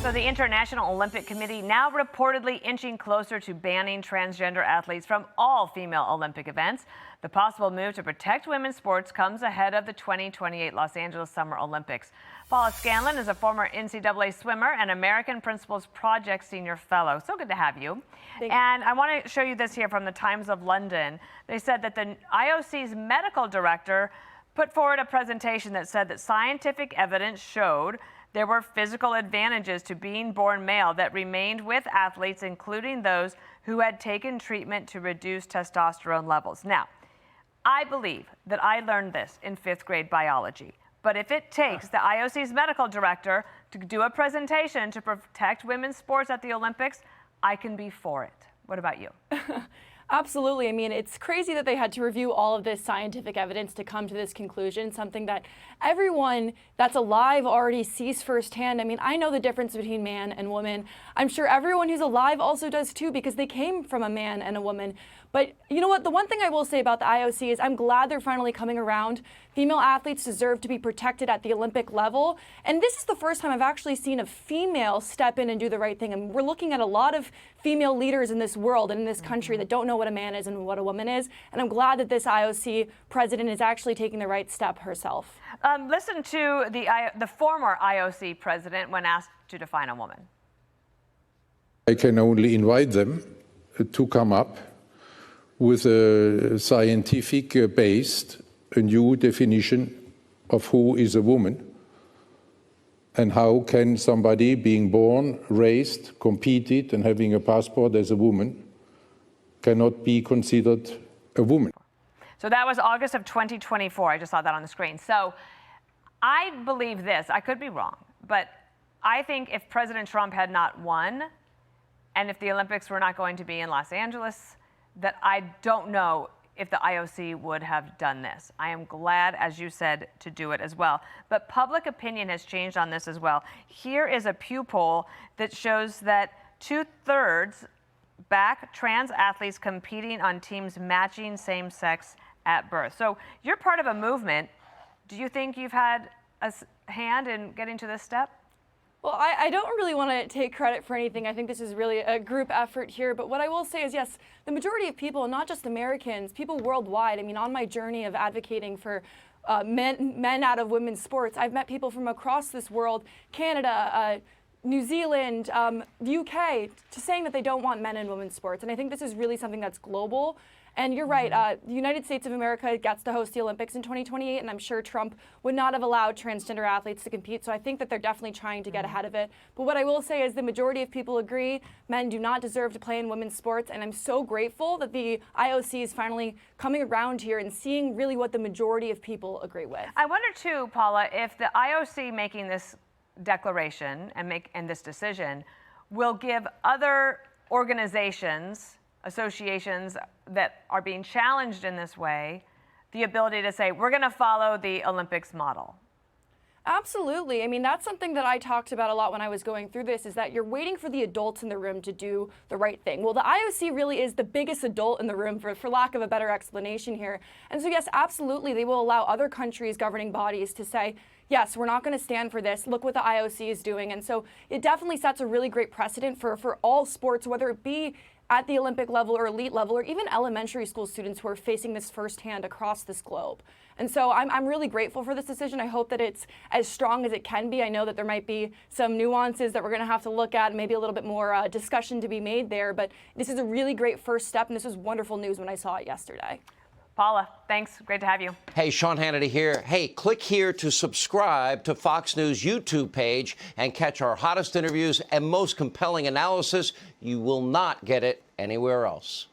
So the International Olympic Committee now reportedly inching closer to banning transgender athletes from all female Olympic events. The possible move to protect women's sports comes ahead of the 2028 Los Angeles Summer Olympics. Paula Scanlon is a former NCAA swimmer and American Principles Project Senior Fellow. So good to have you. And I want to show you this here from the Times of London. They said that the IOC's medical director put forward a presentation that said that scientific evidence showed there were physical advantages to being born male that remained with athletes, including those who had taken treatment to reduce testosterone levels. Now, I believe that I learned this in 5th grade biology. But if it takes the IOC's medical director to do a presentation to protect women's sports at the Olympics, I can be for it. What about you? Absolutely. I mean, it's crazy that they had to review all of this scientific evidence to come to this conclusion, something that everyone that's alive already sees firsthand. I mean, I know the difference between man and woman. I'm sure everyone who's alive also does too, because they came from a man and a woman. But you know what? The one thing I will say about the IOC is I'm glad they're finally coming around. Female athletes deserve to be protected at the Olympic level. And this is the first time I've actually seen a female step in and do the right thing. And we're looking at a lot of female leaders in this world and in this country that don't know what a man is and what a woman is. And I'm glad that this IOC president is actually taking the right step herself. Listen to the former IOC president when asked to define a woman. I can only invite them to come up with a scientific based, a new definition of who is a woman and how can somebody being born, raised, competed and having a passport as a woman cannot be considered a woman. So that was August of 2024. I just saw that on the screen. So I believe this. I could be wrong, but I think if President Trump had not won and if the Olympics were not going to be in Los Angeles, that I don't know if the IOC would have done this. I am glad, as you said, to do it as well. But public opinion has changed on this as well. Here is a Pew poll that shows that 2/3 back trans athletes competing on teams matching same-sex at birth. So you're part of a movement. Do you think you've had a hand in getting to this step? Well, I don't really want to take credit for anything. I think this is really a group effort here. But what I will say is, yes, the majority of people, not just Americans, people worldwide, I mean, on my journey of advocating for men out of women's sports, I've met people from across this world, Canada, New Zealand, UK, to saying that they don't want men in women's sports. And I think this is really something that's global. And you're right, the United States of America gets to host the Olympics in 2028, and I'm sure Trump would not have allowed transgender athletes to compete. So I think that they're definitely trying to get ahead of it. But what I will say is the majority of people agree men do not deserve to play in women's sports. And I'm so grateful that the IOC is finally coming around here and seeing really what the majority of people agree with. I wonder too, Paula, if the IOC making this declaration and this decision will give other organizations, associations that are being challenged in this way, the ability to say, we're going to follow the Olympics model. Absolutely. I mean, that's something that I talked about a lot when I was going through this, is that you're waiting for the adults in the room to do the right thing. Well, the IOC really is the biggest adult in the room, for lack of a better explanation here. And so, yes, absolutely, they will allow other countries' governing bodies to say, yes, we're not going to stand for this. Look what the IOC is doing. And so it definitely sets a really great precedent for all sports, whether it be at the Olympic level or elite level, or even elementary school students who are facing this firsthand across this globe. And so I'm really grateful for this decision. I hope that it's as strong as it can be. I know that there might be some nuances that we're going to have to look at, maybe a little bit more discussion to be made there. But this is a really great first step, and this was wonderful news when I saw it yesterday. Paula, thanks. Great to have you. Hey, Sean Hannity here. Hey, click here to subscribe to Fox News YouTube page and catch our hottest interviews and most compelling analysis. You will not get it anywhere else.